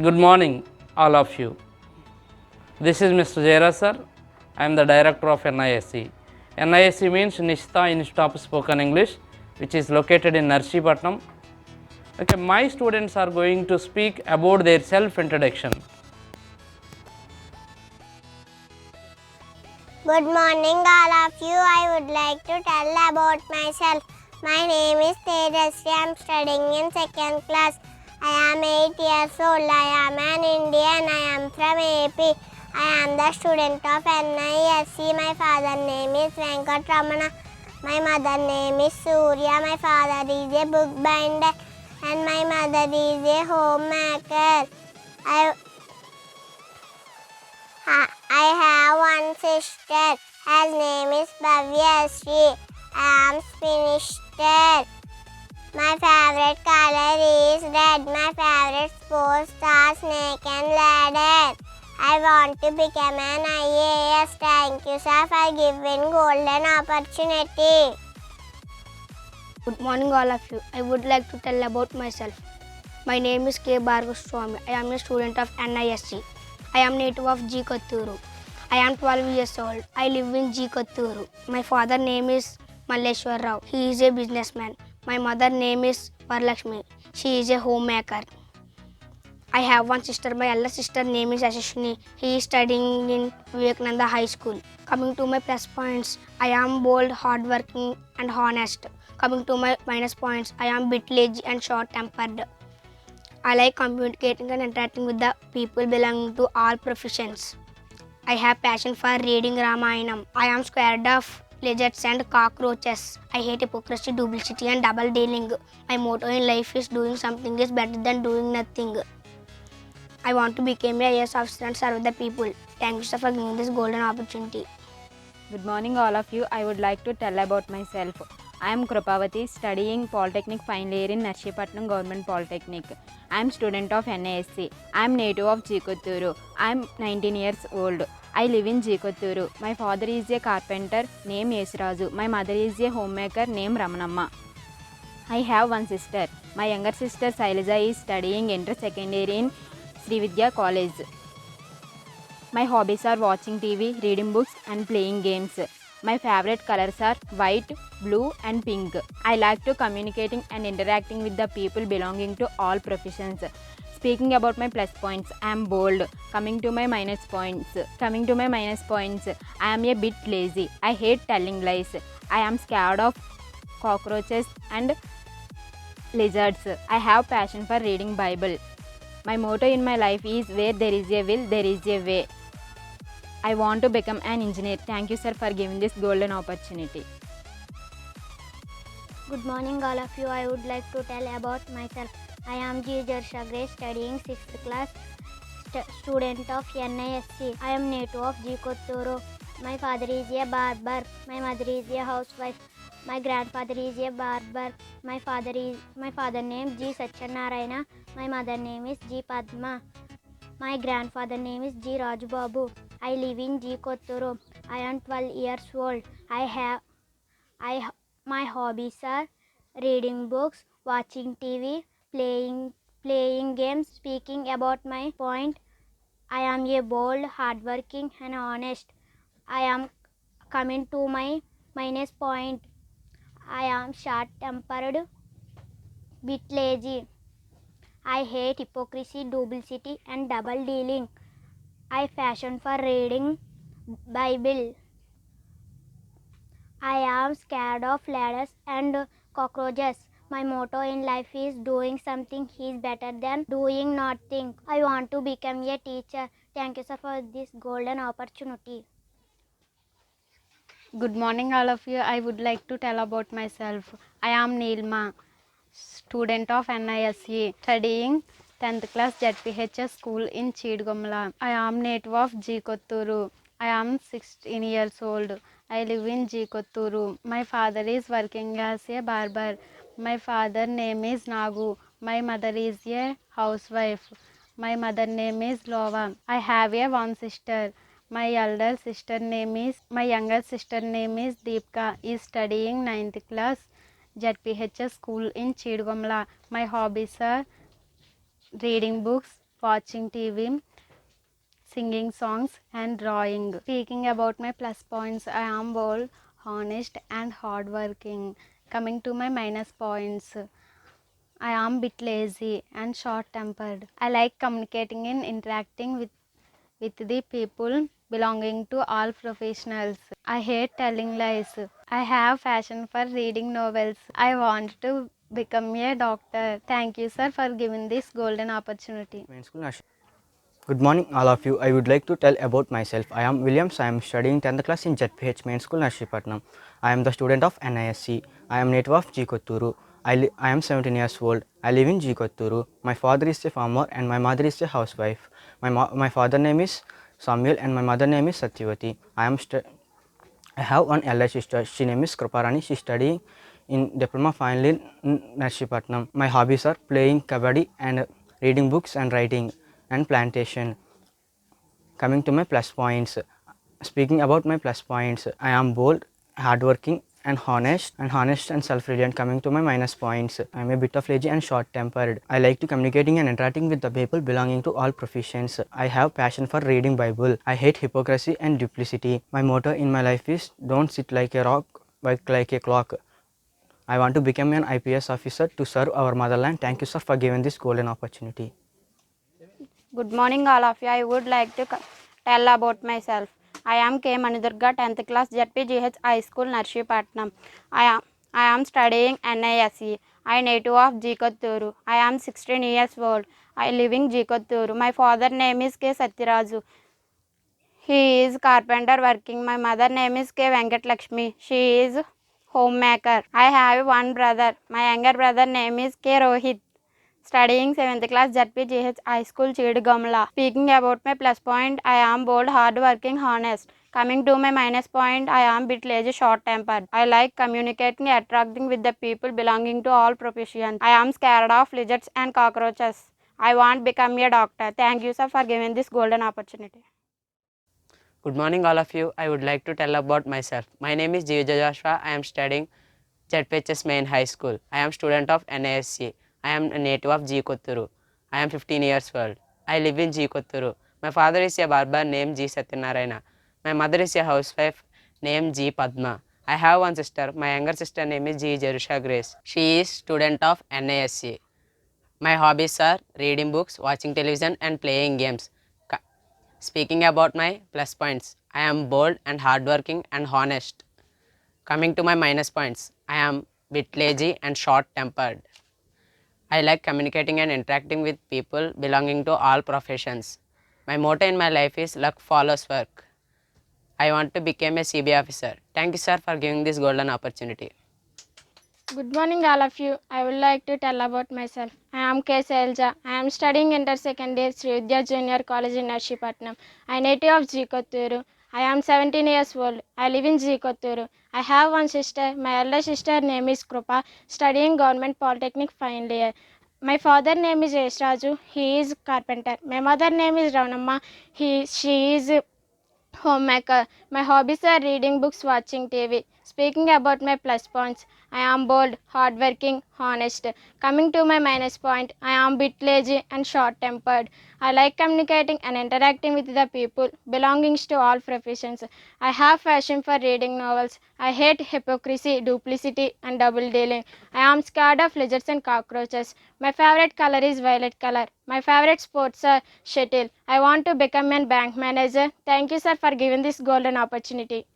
Good morning, all of you. This is Mr. Jairaj sir. I am the director of NISC. NISC means Nishita Institute of Spoken English, which is located in Narsipatnam. Okay, my students are going to speak about their self-introduction. Good morning, all of you. I would like to tell about myself. My name is Tejasri. I am studying in 2nd class. I am 8 years old. I am an Indian. I am from AP. I am the student of NISC. My father name is Venkat Ramana. My mother name is Surya. My father is a bookbinder and my mother is a homemaker. I have one sister. Her name is Bhavya Sri. I am finished. My favorite color is red. My favorite sports are snake and ladder. I want to become an IAS. Thank you, sir, for giving golden opportunity. Good morning, all of you. I would like to tell about myself. My name is K. Bhargavaswamy. I am a student of NISC. I am native of G. Kotturu. I am 12 years old. I live in G. Kotturu. My father name is Malleshwar Rao. He is a businessman. My mother name is Varalakshmi. She is a homemaker. I have one sister. My elder sister name is Ashishni. He is studying in Vivekananda High School. Coming to my plus points, I am bold, hardworking and honest. Coming to my minus points, I am bit lazy and short-tempered. I like communicating and interacting with the people belonging to all professions. I have passion for reading Ramayanam. I am scared of lizards and cockroaches. I hate hypocrisy, duplicity and double dealing. My motto in life is doing something is better than doing nothing. I want to become a IAS officer and serve the people. Thank you, sir, for giving this golden opportunity. Good morning, all of you. I would like to tell about myself. I am Krupavati, studying Polytechnic final year in Narsipatnam Government Polytechnic. I am student of NISC. I am native of G. Kotturu. I am 19 years old. I live in G. Kotturu. My father is a carpenter, name Yesraju. My mother is a homemaker, name Ramanamma. I have one sister. My younger sister Sailaja is studying inter second year in Sri Vidya College. My hobbies are watching TV, reading books and playing games. My favorite colors are white, blue and pink. I like to communicating and interacting with the people belonging to all professions. Speaking about my plus points, I am bold. Coming to my minus points, I am a bit lazy. I hate telling lies. I am scared of cockroaches and lizards. I have passion for reading Bible. My motto in my life is where there is a will, there is a way. I want to become an engineer. Thank you, sir, for giving this golden opportunity. Good morning, all of you. I would like to tell about myself. I am G. Jarsha Grace, studying 6th class, student of NISC. I am native of G. Kotturu. My father is a barber. My mother is a housewife. My grandfather is a barber. My father name G. Satyanarayana. My mother name is G. Padma. My grandfather name is G. Rajbabu. I live in G. Kotturu. I am 12 years old. My hobbies are reading books, watching TV, playing games. Speaking about my point, I am a bold, hardworking and honest. I am coming to my minus point. I am short-tempered, bit lazy. I hate hypocrisy, duplicity and double dealing. I passion for reading Bible. I am scared of ladders and cockroaches. My motto in life is doing something is better than doing nothing. I want to become a teacher. Thank you, sir, for this golden opportunity. Good morning, all of you. I would like to tell about myself. I am Neelma, student of NISC, studying 10th class ZPHS school in Chidgumla. I am native of G. Kotturu. I am 16 years old. I live in G. Kotturu. My father is working as a barber. My father name is Nagu. My mother is a housewife. My mother name is Lova. I have a one sister. My younger sister name is Deepka, is studying 9th class ZPHS school in Chidgumla. My hobbies are reading books, watching TV, singing songs, and drawing. Speaking about my plus points, I am bold, honest, and hardworking. Coming to my minus points, I am bit lazy and short tempered. I like communicating and interacting with the people belonging to all professionals. I hate telling lies. I have passion for reading novels. I want to become a doctor. Thank you, sir, for giving this golden opportunity. Main School Nash- Good morning, all of you. I would like to tell about myself. I am Williams. I am studying 10th class in ZPH Main School, Narsipatnam. I am the student of NISC. I am native of G. Kotturu. I am 17 years old. I live in G. Kotturu. My father is a farmer and my mother is a housewife. My father name is Samuel and my mother name is Satyavati. I have one elder sister. She name is Kruparani. She is studying in Diploma Final in Narsipatnam. My hobbies are playing kabaddi and reading books and writing and plantation. Coming to my plus points. Speaking about my plus points, I am bold, hardworking and honest and self-reliant. Coming to my minus points, I am a bit of lazy and short-tempered. I like to communicating and interacting with the people belonging to all professions. I have passion for reading Bible. I hate hypocrisy and duplicity. My motto in my life is don't sit like a rock, work like a clock. I want to become an IPS officer to serve our motherland. Thank you, sir, for giving this golden opportunity. Good morning, all of you. I would like to tell about myself. I am K. Manidurga, 10th class, ZPGH High School, Narsipatnam. I am studying NISE. I native of G. Kotturu. I am 16 years old. I live in G. Kotturu. My father name is K. Satyaraju. He is carpenter working. My mother name is K. Venkat Lakshmi. She is homemaker. I have one brother. My younger brother name is K. Rohit. Studying 7th class ZPGH High School, Cheedugamla. Speaking about my plus point, I am bold, hardworking, honest. Coming to my minus point, I am bit lazy, short-tempered. I like communicating, attracting with the people belonging to all professions. I am scared of lizards and cockroaches. I want to become a doctor. Thank you, sir, for giving this golden opportunity. Good morning, all of you. I would like to tell about myself. My name is Jivija Joshua. I am studying ZPHS Main High School. I am student of NISC. I am a native of G. Kotturu. I am 15 years old. I live in G. Kotturu. My father is a barber named G. Satyanarayana. My mother is a housewife named G. Padma. I have one sister. My younger sister name is G. Jerusha Grace. She is student of NISC. My hobbies are reading books, watching television and playing games. Speaking about my plus points, I am bold and hardworking and honest. Coming to my minus points, I am bit lazy and short-tempered. I like communicating and interacting with people belonging to all professions. My motto in my life is luck follows work. I want to become a CBI officer. Thank you, sir, for giving this golden opportunity. Good morning, all of you. I would like to tell about myself. I am K. Selja. I am studying inter-second year Sri Vidya Junior College in Narsipatnam. I am native of G. Kotturu. I am 17 years old. I live in G. Kotturu. I have one sister. My elder sister name is Krupa, studying Government Polytechnic final year. My father name is Esraju. He is carpenter. My mother name is Ravanamma. She is homemaker. My hobbies are reading books, watching TV. Speaking about my plus points, I am bold, hardworking, honest. Coming to my minus point, I am bit lazy and short-tempered. I like communicating and interacting with the people belonging to all professions. I have passion for reading novels. I hate hypocrisy, duplicity and double dealing. I am scared of lizards and cockroaches. My favorite color is violet color. My favorite sports are shuttle. I want to become a bank manager. Thank you, sir, for giving this golden opportunity.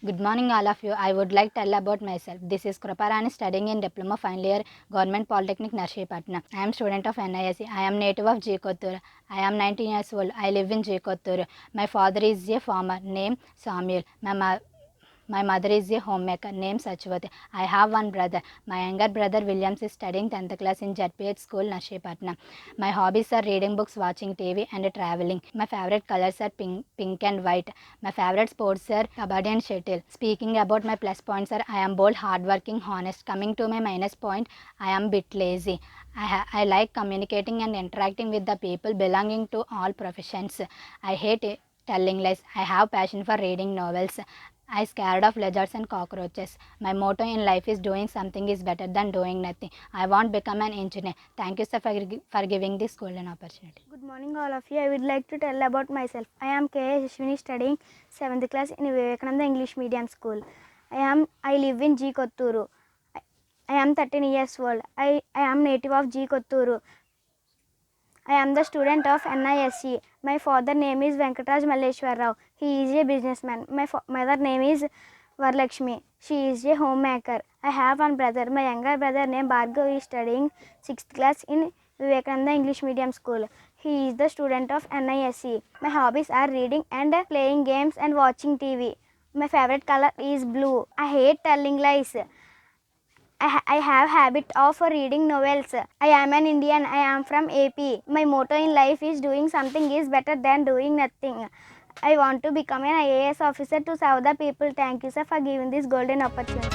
Good morning, all of you. I would like to tell about myself. This is Kruparani, studying in Diploma Final Year, Government Polytechnic, Narsipatnam. I am student of NISC. I am native of G. Kotturu. I am 19 years old. I live in G. Kotturu. My father is a farmer named Samuel. My mother is a homemaker named Satyavati. I have one brother. My younger brother Williams is studying 10th class in ZPH School, Narsipatnam. My hobbies are reading books, watching TV and traveling. My favorite colors are pink and white. My favorite sports are kabaddi and shuttle. Speaking about my plus points are I am bold, hardworking, honest. Coming to my minus point, I am bit lazy. I like communicating and interacting with the people belonging to all professions. I hate telling lies. I have passion for reading novels. I scared of lizards and cockroaches. My motto in life is doing something is better than doing nothing. I want to become an engineer. Thank you, sir, for giving this golden opportunity. Good morning, all of you. I would like to tell about myself. I am K. Yashwini, studying 7th class in Vivekananda English Medium School. I live in G. Kotturu. I am 13 years old. I am native of G. Kotturu. I am the student of NISC. My father name is Venkatraj Malleshwar Rao. He is a businessman. My mother name is Varlakshmi. She is a homemaker. I have one brother. My younger brother named Bhargav is studying 6th class in Vivekananda English Medium School. He is the student of NISC. My hobbies are reading and playing games and watching TV. My favorite color is blue. I hate telling lies. I have habit of reading novels. I am an Indian. I am from AP. My motto in life is doing something is better than doing nothing. I want to become an IAS officer to serve the people. Thank you, sir, for giving this golden opportunity.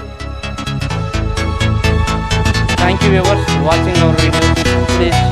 Thank you viewers watching our video. Please